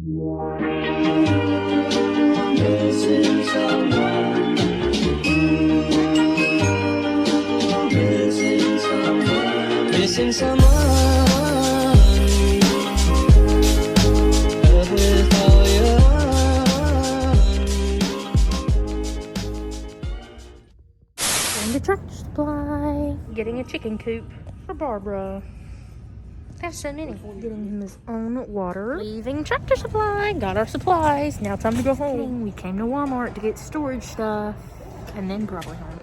Missing someone. Missing someone. Missing someone. With all your Going to Tractor Supply, getting a chicken coop for Barbara. I have so many. Getting him his own water. Leaving Tractor Supply, got our supplies. Now time to go home. We came to Walmart to get storage stuff and then probably home.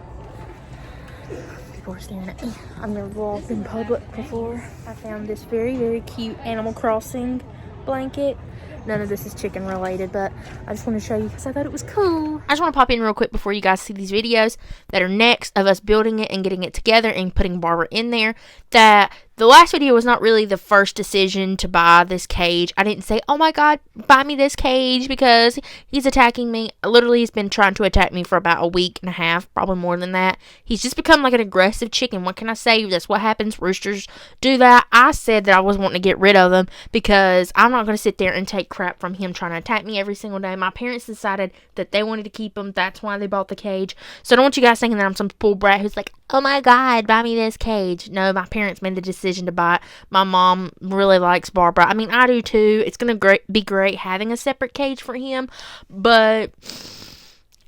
People are staring at me. I've never walked in public before. I found this very, very cute Animal Crossing blanket. None of this is chicken related, but I just want to show you because I thought it was cool. I just want to pop in real quick before you guys see these videos that are next of us building it and getting it together and putting Barbara in there. That the last video was not really the first decision to buy this cage. I didn't say, oh my god, buy me this cage because he's attacking me. Literally, he's been trying to attack me for about a week and a half, probably more than that. He's just become like an aggressive chicken. What can I say? That's what happens. Roosters do that. I said that I was wanting to get rid of him because I'm not going to sit there and take crap from him trying to attack me every single day. My parents decided that they wanted to keep him. That's why they bought the cage. So I don't want you guys thinking that I'm some poor brat who's like, oh my god, buy me this cage. No, my parents made the decision to buy it. My mom really likes Barbara. I mean, I do too. It's going to be great having a separate cage for him, but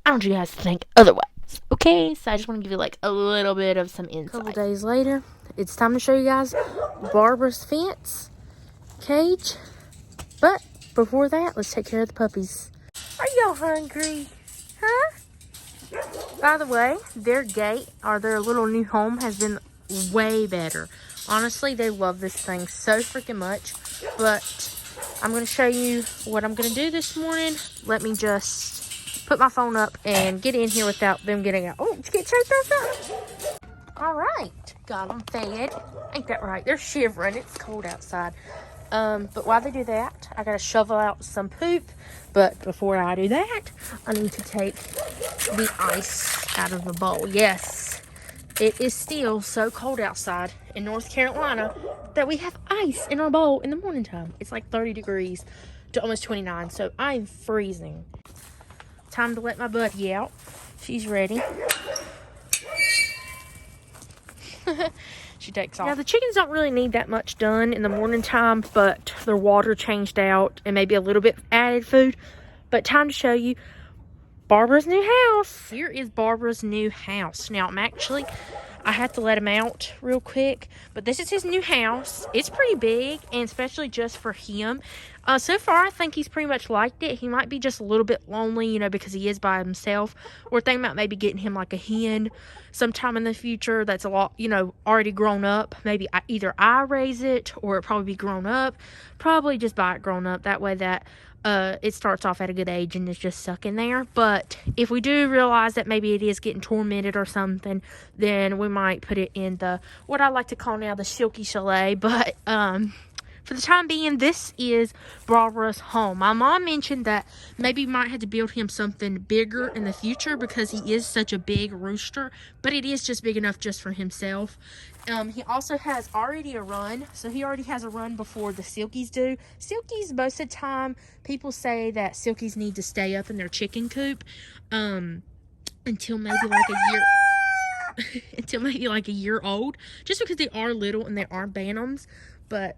I don't want you guys to think otherwise. Okay, so I just want to give you like a little bit of some insight. A couple days later, it's time to show you guys Barbara's fence cage. But before that, let's take care of the puppies. Are y'all hungry? Huh? By the way, their gate or their little new home has been way better. Honestly, they love this thing so freaking much. But I'm going to show you what I'm going to do this morning. Let me just put my phone up and get in here without them getting out. Oh, did you get choked up? All right. Got them fed. Ain't that right? They're shivering. It's cold outside. But while they do that, I got to shovel out some poop. But before I do that, I need to take the ice out of the bowl. Yes, it is still so cold outside in North Carolina that we have ice in our bowl in the morning time. It's like 30 degrees to almost 29, so I'm freezing. Time to let my buddy out. She's ready. She takes off. Now, the chickens don't really need that much done in the morning time, but their water changed out and maybe a little bit added food. But time to show you Barbara's new house. Here is Barbara's new house. Now, I have to let him out real quick, but this is his new house. It's pretty big, and especially just for him. So far, I think he's pretty much liked it. He might be just a little bit lonely, because he is by himself. We're thinking about maybe getting him like a hen sometime in the future that's a lot, already grown up. Maybe either I raise it or it probably be grown up. Probably just buy it grown up. That way that it starts off at a good age and is just stuck in there. But if we do realize that maybe it is getting tormented or something, then we might put it in what I like to call now the Silky Chalet. But for the time being, this is Barbara's home. My mom mentioned that maybe we might have to build him something bigger in the future because he is such a big rooster, but it is just big enough just for himself. He also has already a run, so he already has a run before the Silkies do. Silkies, most of the time, people say that Silkies need to stay up in their chicken coop until maybe like a year old, just because they are little and they are bantams. But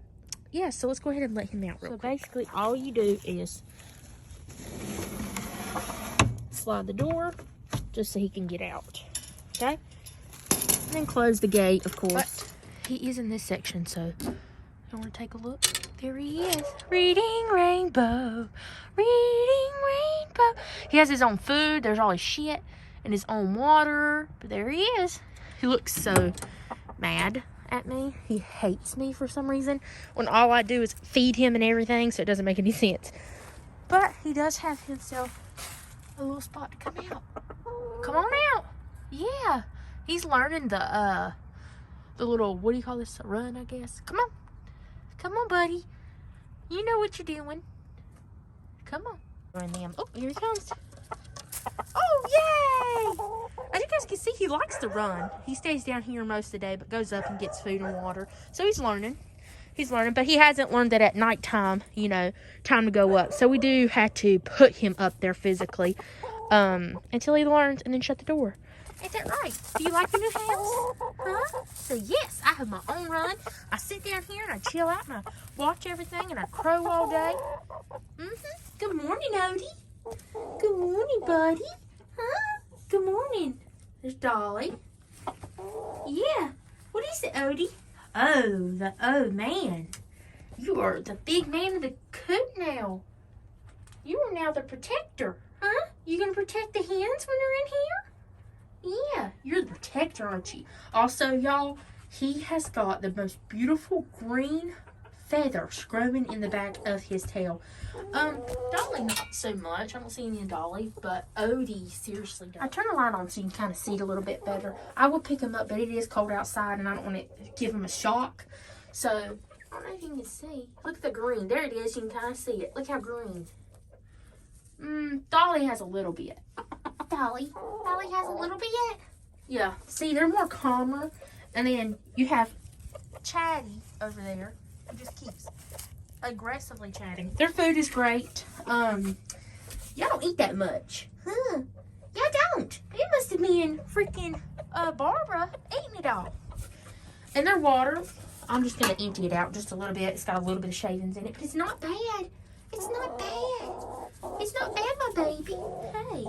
yeah, so let's go ahead and let him out real quick. So basically, all you do is slide the door just so he can get out, okay? And then close the gate, of course. But he is in this section, so you want to take a look? There he is, reading rainbow, reading rainbow. He has his own food. There's all his shit and his own water. But there he is. He looks so mad at me. He hates me for some reason when all I do is feed him and everything, so it doesn't make any sense. But he does have himself a little spot to come out. Come on out. Yeah, he's learning the little, what do you call this, a run, I guess. Come on, buddy, you know what you're doing. Come on. Oh, here he comes. Oh, yay! As you guys can see, he likes to run. He stays down here most of the day, but goes up and gets food and water. So he's learning. he's learning, but he hasn't learned that at nighttime, you know, time to go up. So we do have to put him up there physically until he learns and then shut the door. Is that right? Do you like the new house? Huh? So yes, I have my own run. I sit down here and I chill out and I watch everything and I crow all day. Good morning, Odie. Good morning, buddy. Huh? Good morning. There's Dolly. Yeah. What is it, Odie? Oh man. You are the big man of the coop now. You are now the protector. Huh? You gonna protect the hens when they're in here? Yeah, you're the protector, aren't you? Also, y'all, he has got the most beautiful green feathers growing in the back of his tail. Dolly not so much. I don't see any of Dolly, but Odie seriously does. I turn the light on so you can kind of see it a little bit better. I will pick him up, but it is cold outside and I don't want to give him a shock. So, I don't know if you can see. Look at the green. There it is. You can kind of see it. Look how green. Dolly has a little bit. Dolly has a little bit. Yeah. See, they're more calmer. And then you have Chatty over there who just keeps aggressively chatting. Their food is great. Y'all don't eat that much. Huh? Y'all don't. It must have been freaking Barbara eating it all. And their water, I'm just gonna empty it out just a little bit. It's got a little bit of shavings in it, but it's not bad. It's not bad. It's not bad, my baby. Hey,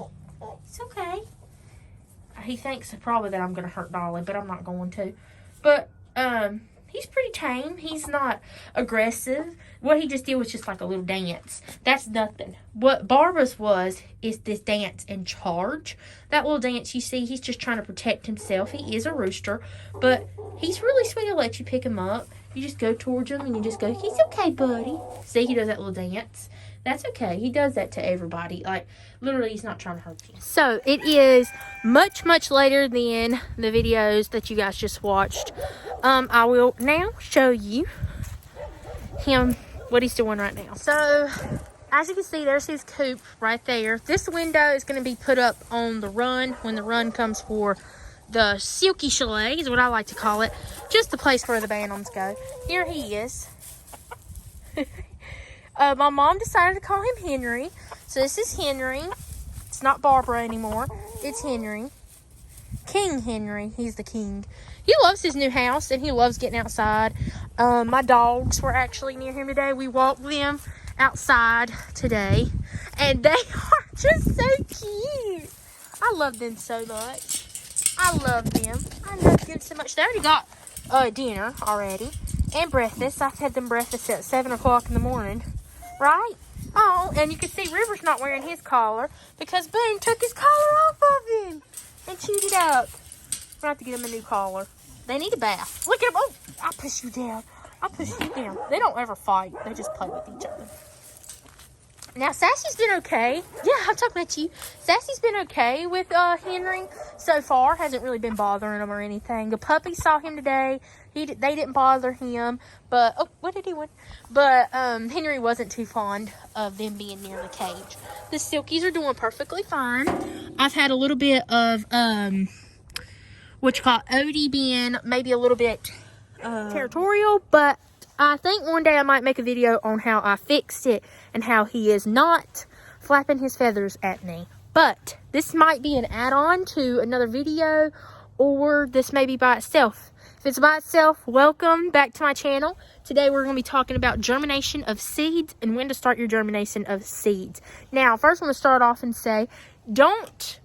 it's okay. He thinks probably that I'm gonna hurt Dolly, but I'm not going to. But he's pretty tame. He's not aggressive. What he just did was just like a little dance. That's nothing. What Barbara's is this dance in charge. That little dance you see, he's just trying to protect himself. He is a rooster, but he's really sweet. He'll let you pick him up. You just go towards him and you just go, he's okay, buddy. See, he does that little dance. That's okay. He does that to everybody. Like, literally, he's not trying to hurt you. So, it is much, much later than the videos that you guys just watched. I will now show you him, what he's doing right now. So, as you can see, there's his coop right there. This window is going to be put up on the run when the run comes for the Silky Chalet, is what I like to call it. Just the place where the Bantams go. Here he is. My mom decided to call him Henry. So this is Henry. It's not Barbara anymore. It's Henry. King Henry. He's the king. He loves his new house and he loves getting outside. My dogs were actually near him today. We walked them outside today. And they are just so cute. I love them so much. I love them. I love them so much. They already got dinner already. And breakfast. I've had them breakfast at 7 o'clock in the morning. Right? Oh, and you can see River's not wearing his collar because Boone took his collar off of him and chewed it up. We're going to have to get him a new collar. They need a bath. Look at him. Oh, I'll push you down. I'll push you down. They don't ever fight. They just play with each other. Now, Sassy's been okay. Yeah, I'm talking about you. Sassy's been okay with Henry so far. Hasn't really been bothering him or anything. The puppy saw him today. They didn't bother him. But, oh, what did he want? But Henry wasn't too fond of them being near the cage. The Silkies are doing perfectly fine. I've had a little bit of, what you call Odie being maybe a little bit territorial. But I think one day I might make a video on how I fixed it and how he is not flapping his feathers at me. But this might be an add-on to another video, or this may be by itself. If it's by itself, welcome back to my channel. Today we're going to be talking about germination of seeds and when to start your germination of seeds. Now, first I'm going to start off and say, don't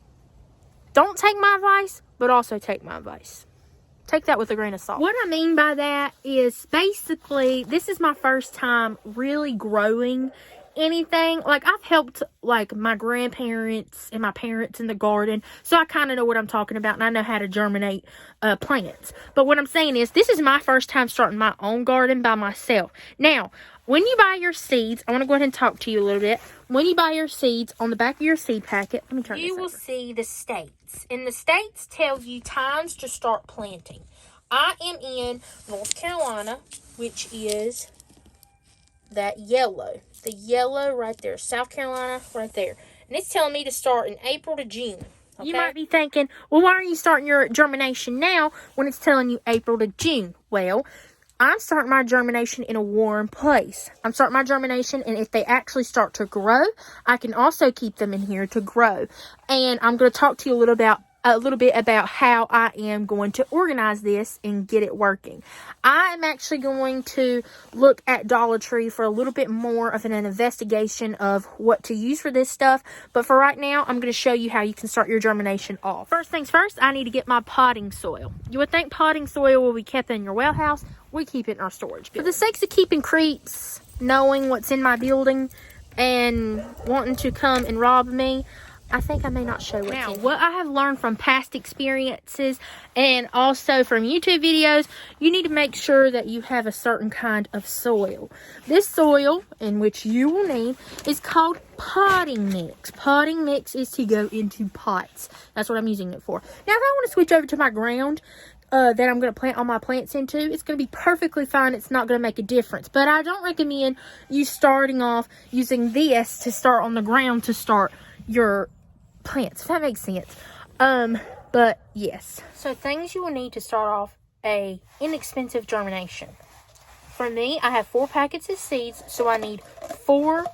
take my advice, but also take my advice. Take that with a grain of salt. What I mean by that is basically, this is my first time really growing anything. Like, I've helped like my grandparents and my parents in the garden, so I kind of know what I'm talking about and I know how to germinate plants. But what I'm saying is, this is my first time starting my own garden by myself. Now, when you buy your seeds, I want to go ahead and talk to you a little bit. When you buy your seeds, on the back of your seed packet, let me turn this over. You will see the states. And the states tell you times to start planting. I am in North Carolina, which is that yellow. The yellow right there. South Carolina right there. And it's telling me to start in April to June. Okay? You might be thinking, well, why are you starting your germination now when it's telling you April to June? Well, I'm starting my germination in a warm place. I'm starting my germination, and if they actually start to grow, I can also keep them in here to grow. And I'm going to talk to you a little bit about how I am going to organize this and get it working. I am actually going to look at Dollar Tree for a little bit more of an investigation of what to use for this stuff. But for right now, I'm going to show you how you can start your germination off. First things first, I need to get my potting soil. You would think potting soil will be kept in your well house. We keep it in our storage building. For the sakes of keeping creeps, knowing what's in my building, and wanting to come and rob me, I think I may not show what's in. What I have learned from past experiences and also from YouTube videos, you need to make sure that you have a certain kind of soil. This soil, in which you will need, is called potting mix. Potting mix is to go into pots. That's what I'm using it for. Now, if I want to switch over to my ground that I'm going to plant all my plants into, it's going to be perfectly fine. It's not going to make a difference. But I don't recommend you starting off using this to start on the ground to start your plants, if that makes sense. But yes. So things you will need to start off a inexpensive germination. For me, I have 4 packets of seeds, so I need 4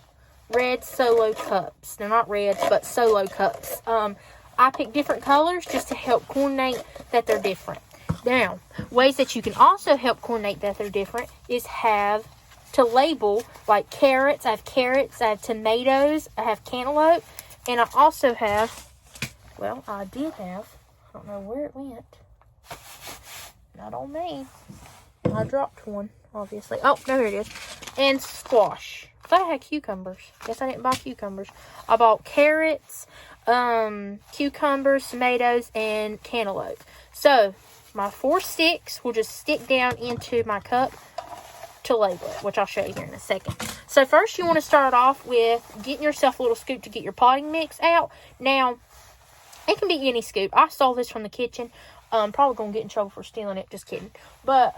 red solo cups. They're not reds, but solo cups. I pick different colors just to help coordinate that they're different. Now, ways that you can also help coordinate that they're different is have to label, like carrots. I have tomatoes, I have cantaloupe, and I also have, well, I did have, I don't know where it went. Not on me. I dropped one, obviously. Oh, no, here it is. And squash. I thought I had cucumbers. Guess I didn't buy cucumbers. I bought carrots, cucumbers, tomatoes, and cantaloupe. So, my 4 sticks will just stick down into my cup to label it, which I'll show you here in a second. So first you want to start off with getting yourself a little scoop to get your potting mix out. Now, it can be any scoop. I stole this from the kitchen. Probably going to get in trouble for stealing it. Just kidding. But,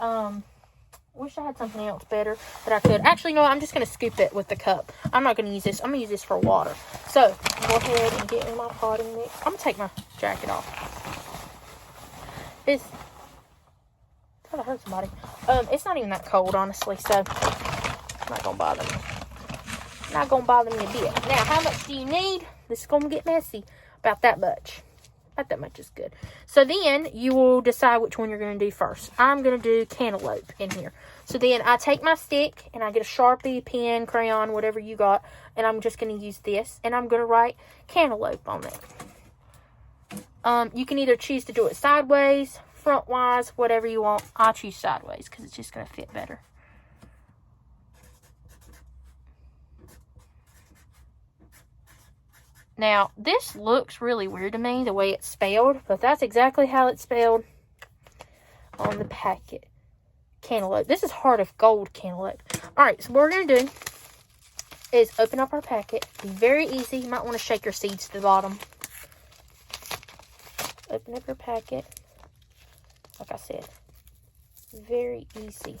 wish I had something else better that I could. Actually, no, I'm just going to scoop it with the cup. I'm not going to use this. I'm going to use this for water. So, go ahead and get in my potting mix. I'm going to take my jacket off. It's I hurt somebody. It's not even that cold, honestly, so not gonna bother me. Not gonna bother me a bit. Now, how much do you need? This is gonna get messy. About that much. About that much is good. So then you will decide which one you're gonna do first. I'm gonna do cantaloupe in here. So then I take my stick and I get a Sharpie, pen, crayon, whatever you got, and I'm just gonna use this, and I'm gonna write cantaloupe on it. You can either choose to do it sideways, front-wise, whatever you want. I'll choose sideways because it's just going to fit better. Now, this looks really weird to me, the way it's spelled, but that's exactly how it's spelled on the packet. Cantaloupe. This is Heart of Gold cantaloupe. Alright, so what we're going to do is open up our packet. Be very easy. You might want to shake your seeds to the bottom. Open up your packet. Like I said, very easy.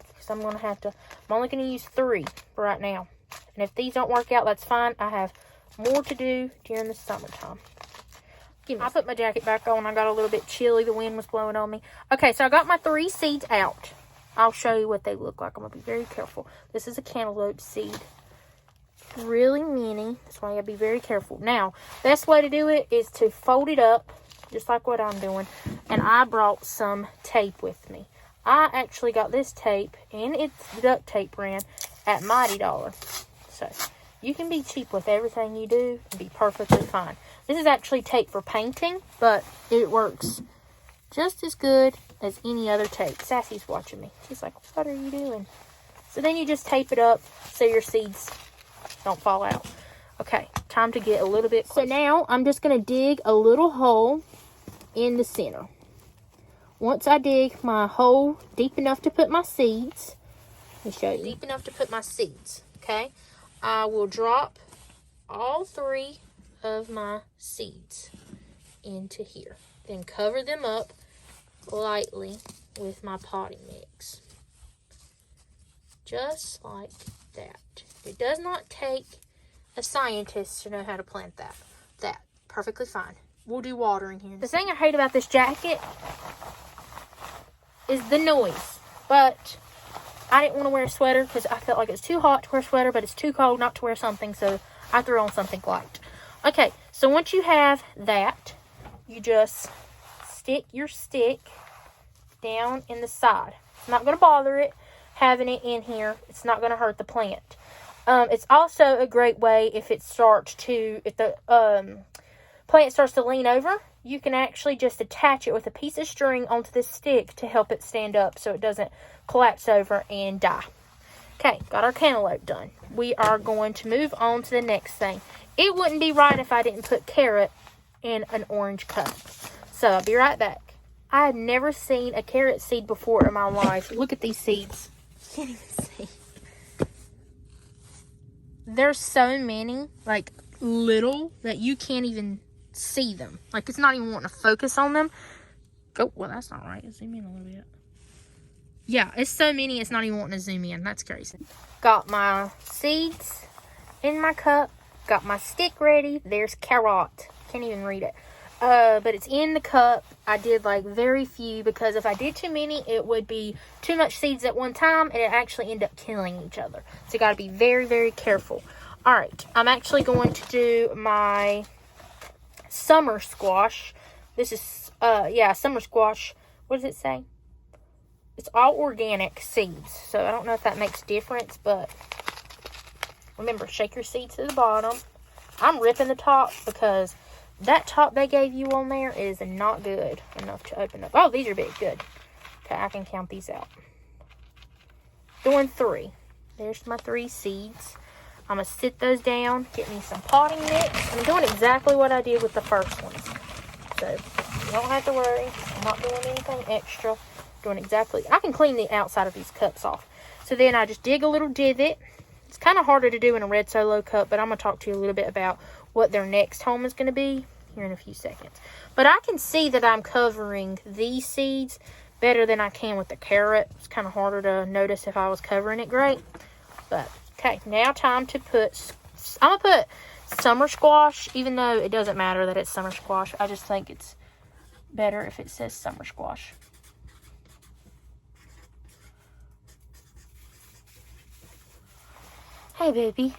Because I'm only going to use 3 for right now. And if these don't work out, that's fine. I have more to do during the summertime. I put my jacket back on. I got a little bit chilly. The wind was blowing on me. Okay, so I got my 3 seeds out. I'll show you what they look like. I'm going to be very careful. This is a cantaloupe seed. Really mini. That's why you got to be very careful. Now, best way to do it is to fold it up, just like what I'm doing. And I brought some tape with me. I actually got this tape, and it's duct tape brand, at Mighty Dollar. So, you can be cheap with everything you do and be perfectly fine. This is actually tape for painting, but it works just as good as any other tape. Sassy's watching me. She's like, what are you doing? So then you just tape it up so your seeds don't fall out. Okay, time to get a little bit closer. So now I'm just going to dig a little hole in the center. Once I dig my hole deep enough to put my seeds, let me show you. Deep enough to put my seeds, okay? I will drop all 3 of my seeds into here. Then cover them up lightly with my potting mix. Just like that. It does not take a scientist to know how to plant that. Perfectly fine. We'll do watering here. The thing I hate about this jacket is the noise. But I didn't want to wear a sweater because I felt like it was too hot to wear a sweater, but it's too cold not to wear something, so I threw on something light. Okay, so once you have that, you just stick your stick down in the side. It's not going to bother it having it in here. It's not going to hurt the plant. It's also a great way if the plant starts to lean over, you can actually just attach it with a piece of string onto this stick to help it stand up so it doesn't collapse over and die. Okay, got our cantaloupe done. We are going to move on to the next thing. It wouldn't be right if I didn't put carrot in an orange cup. So I'll be right back. I had never seen a carrot seed before in my life. Look at these seeds. You can't even see. There's so many, like, little that you can't even see them. Like, it's not even wanting to focus on them. Oh, well, that's not right. Zoom in a little bit. Yeah, it's so many, it's not even wanting to zoom in. That's crazy. Got my seeds in my cup. Got my stick ready. There's carrot. Can't even read it. But it's in the cup. I did like very few because if I did too many, it would be too much seeds at one time and it actually end up killing each other. So you got to be very, very careful. All right, I'm actually going to do my summer squash. This is, summer squash. What does it say? It's all organic seeds. So I don't know if that makes a difference, but remember, shake your seeds to the bottom. I'm ripping the top because that top they gave you on there is not good enough to open up. Oh, these are big. Good. Okay, I can count these out. Doing 3. There's my 3 seeds. I'm going to sit those down, get me some potting mix. I'm doing exactly what I did with the first ones. So, you don't have to worry. I'm not doing anything extra. Doing exactly. I can clean the outside of these cups off. So then I just dig a little divot. It's kind of harder to do in a red solo cup, but I'm going to talk to you a little bit about what their next home is going to be here in a few seconds. But I can see that I'm covering these seeds better than I can with the carrot. It's kind of harder to notice if I was covering it great. But, okay, now time to I'm going to put summer squash, even though it doesn't matter that it's summer squash. I just think it's better if it says summer squash. Hey, baby.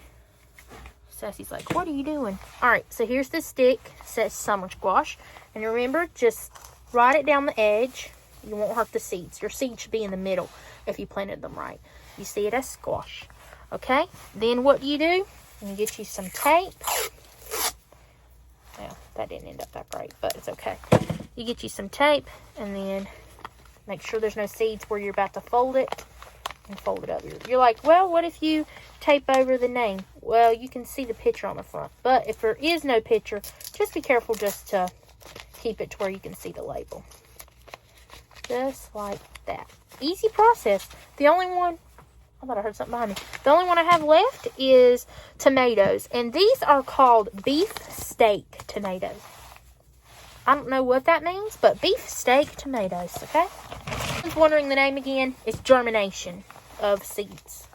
Sassy's like, what are you doing? Alright, so here's the stick. It says summer squash. And remember, just write it down the edge. You won't hurt the seeds. Your seeds should be in the middle if you planted them right. You see it as squash. Okay? Then what do? You get you some tape. Well, that didn't end up that great, but it's okay. You get you some tape, and then make sure there's no seeds where you're about to fold it. And fold it up. You're like, well, what if you tape over the name? Well, you can see the picture on the front. But if there is no picture, just be careful just to keep it to where you can see the label. Just like that. Easy process. The only one, I thought I heard something behind me. The only one I have left is tomatoes. And these are called beef steak tomatoes. I don't know what that means, but beef steak tomatoes, okay? If you're wondering the name again, it's germination of seeds.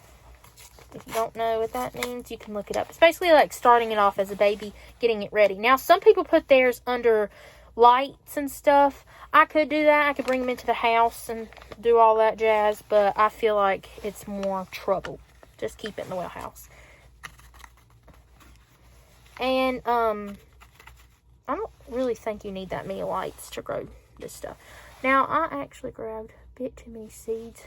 If you don't know what that means, you can look it up. It's basically like starting it off as a baby, getting it ready. Now, some people put theirs under lights and stuff. I could do that. I could bring them into the house and do all that jazz, but I feel like it's more trouble. Just keep it in the well house. And, I don't really think you need that many lights to grow this stuff. Now, I actually grabbed a bit too many seeds.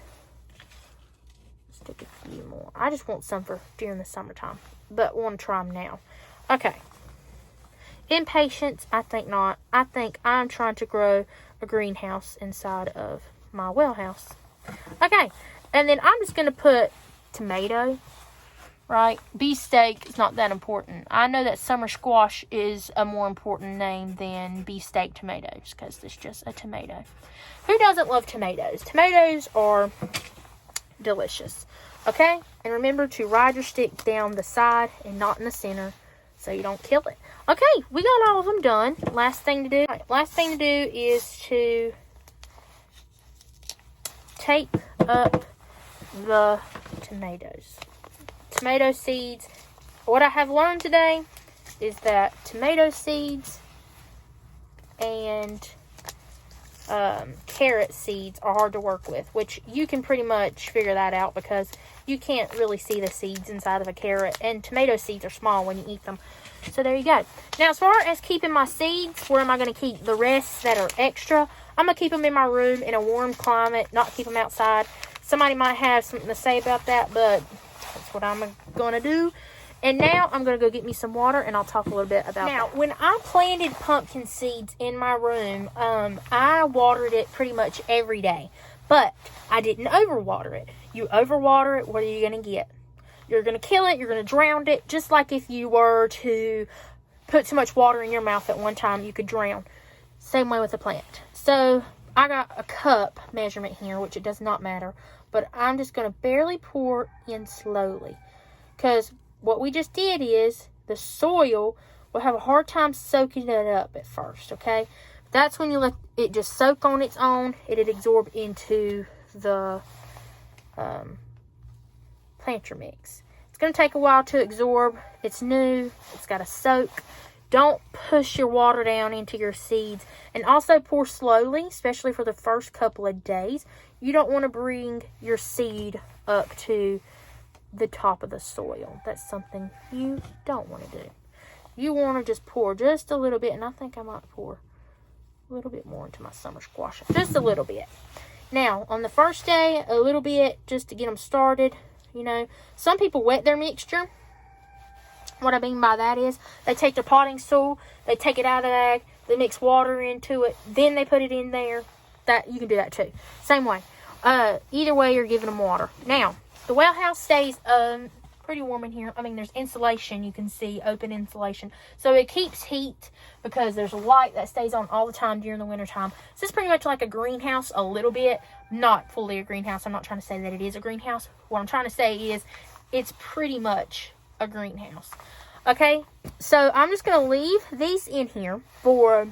Let's take a few more. I just want some for during the summertime, but want to try them now. Okay. Impatience, I think not. I think I'm trying to grow a greenhouse inside of my well house. Okay, and then I'm just going to put tomato, right? Beefsteak is not that important. I know that summer squash is a more important name than beefsteak tomatoes because it's just a tomato. Who doesn't love tomatoes? Tomatoes are delicious. Okay? And remember to ride your stick down the side and not in the center so you don't kill it. Okay, we got all of them done. Last thing to do. All right, last thing to do is to tape up the tomatoes. Tomato seeds. What I have learned today is that tomato seeds and carrot seeds are hard to work with, which you can pretty much figure that out because you can't really see the seeds inside of a carrot, and tomato seeds are small when you eat them. So there you go. Now, as far as keeping my seeds, where am I going to keep the rest that are extra? I'm going to keep them in my room in a warm climate, not keep them outside. Somebody might have something to say about that, but that's what I'm going to do. And now I'm going to go get me some water, and I'll talk a little bit about that. Now, when I planted pumpkin seeds in my room, I watered it pretty much every day. But I didn't overwater it. You overwater it, what are you going to get? You're going to kill it. You're going to drown it. Just like if you were to put too much water in your mouth at one time, you could drown. Same way with the plant. So I got a cup measurement here, which it does not matter. But I'm just going to barely pour in slowly. Because what we just did is the soil will have a hard time soaking it up at first, okay? That's when you let it just soak on its own. It'll absorb into the planter mix. It's going to take a while to absorb. It's new. It's got to soak. Don't push your water down into your seeds. And also pour slowly, especially for the first couple of days. You don't want to bring your seed up to the top of the soil. That's something you don't want to do. You want to just pour just a little bit, and I think I might pour a little bit more into my summer squash. Just a little bit. Now, on the first day, a little bit just to get them started. You know, some people wet their mixture. What I mean by that is they take their potting soil, they take it out of the bag, they mix water into it, then they put it in there. That you can do that too. Same way. Either way, you're giving them water. Now, the well house stays pretty warm in here. I mean, there's insulation. You can see open insulation. So it keeps heat because there's a light that stays on all the time during the winter time. So it's pretty much like a greenhouse a little bit. Not fully a greenhouse. I'm not trying to say that it is a greenhouse. What I'm trying to say is it's pretty much a greenhouse. Okay? So I'm just going to leave these in here for...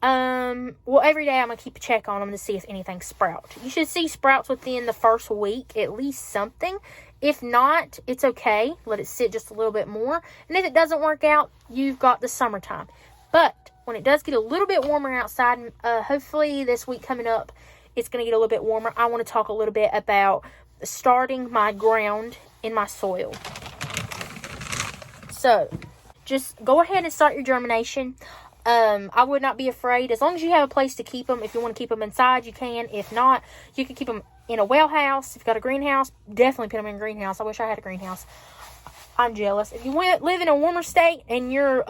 well, every day I'm going to keep a check on them to see if anything sprouts. You should see sprouts within the first week, at least something. If not, it's okay. Let it sit just a little bit more. And if it doesn't work out, you've got the summertime. But when it does get a little bit warmer outside, hopefully this week coming up, it's going to get a little bit warmer. I want to talk a little bit about starting my ground in my soil. So, just go ahead and start your germination. I would not be afraid. As long as you have a place to keep them. If you want to keep them inside, you can. If not, you can keep them in a well house. If you've got a greenhouse, definitely put them in a greenhouse. I wish I had a greenhouse. I'm jealous. If you live in a warmer state and your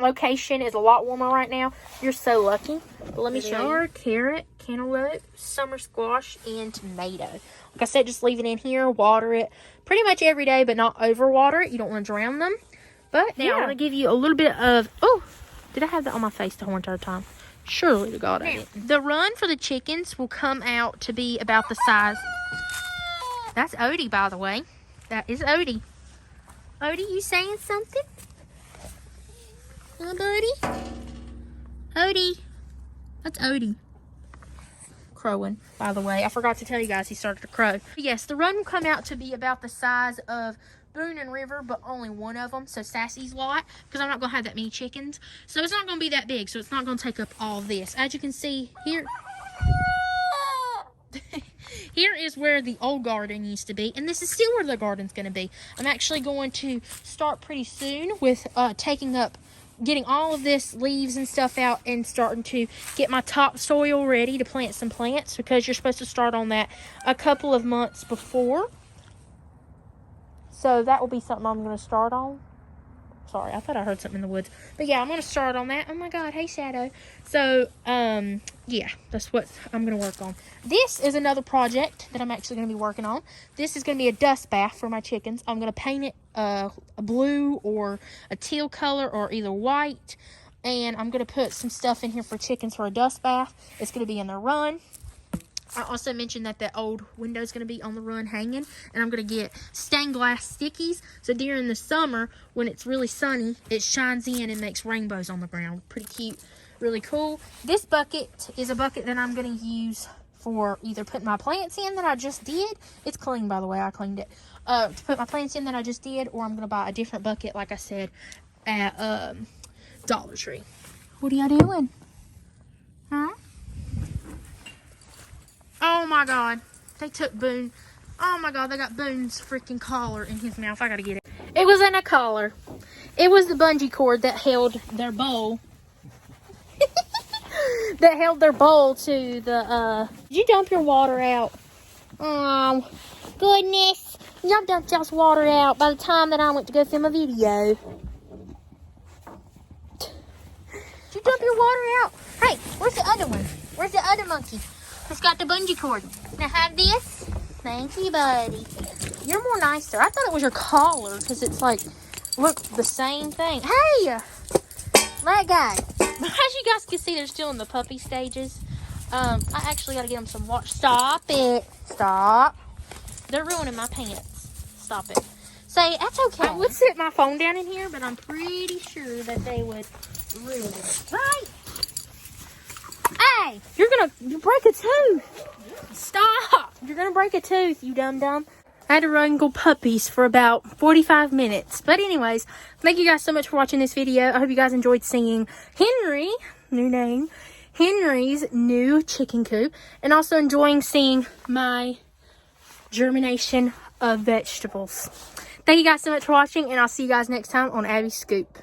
location is a lot warmer right now, you're so lucky. But let me show you. Carrot, cantaloupe, summer squash, and tomato. Like I said, just leave it in here. Water it pretty much every day, but not overwater it. You don't want to drown them. But now I'm going to give you a little bit of... Oh, did I have that on my face the whole entire time? Surely to God I didn't. The run for the chickens will come out to be about the size... That's Odie, by the way. That is Odie. Odie, you saying something? Huh, buddy? Odie. That's Odie. Crowing, by the way. I forgot to tell you guys he started to crow. Yes, the run will come out to be about the size of Boone and River, but only one of them, so Sassy's lot, because I'm not going to have that many chickens. So it's not going to be that big, so it's not going to take up all this. As you can see, here... Here is where the old garden used to be, and this is still where the garden's going to be. I'm actually going to start pretty soon with getting all of this leaves and stuff out and starting to get my topsoil ready to plant some plants, because you're supposed to start on that a couple of months before. So that will be something I'm going to start on. Sorry, I thought I heard something in the woods. But yeah, I'm going to start on that. Oh my God, hey Shadow. So, yeah, that's what I'm going to work on. This is another project that I'm actually going to be working on. This is going to be a dust bath for my chickens. I'm going to paint it a blue or a teal color or either white. And I'm going to put some stuff in here for chickens for a dust bath. It's going to be in the run. I also mentioned that old window is going to be on the run hanging. And I'm going to get stained glass stickies. So during the summer, when it's really sunny, it shines in and makes rainbows on the ground. Pretty cute. Really cool. This bucket is a bucket that I'm going to use for either putting my plants in that I just did. It's clean, by the way. I cleaned it. To put my plants in that I just did. Or I'm going to buy a different bucket, like I said, at Dollar Tree. What are y'all doing? Huh? Oh my God. They took Boone. Oh my God, they got Boone's freaking collar in his mouth. I gotta get it. It wasn't a collar. It was the bungee cord that held their bowl. That held their bowl to the, Did you dump your water out? Oh, goodness. Y'all dumped y'all's water out by the time that I went to go film a video. Did you dump your water out? Hey, where's the other one? Where's the other monkey? It's got the bungee cord. Now have this. Thank you, buddy. You're more nicer. I thought it was your collar because it's like, look, the same thing. Hey, that guy. As you guys can see, they're still in the puppy stages. I actually got to get them some water. Stop it. Stop. They're ruining my pants. Stop it. Say, that's okay. I would sit my phone down in here, but I'm pretty sure that they would ruin it. Right? Hey, you're going to break a tooth. Stop. You're going to break a tooth, you dum-dum. I had to wrangle puppies for about 45 minutes. But anyways, thank you guys so much for watching this video. I hope you guys enjoyed seeing Henry, new name, Henry's new chicken coop. And also enjoying seeing my germination of vegetables. Thank you guys so much for watching. And I'll see you guys next time on Abby's Scoop.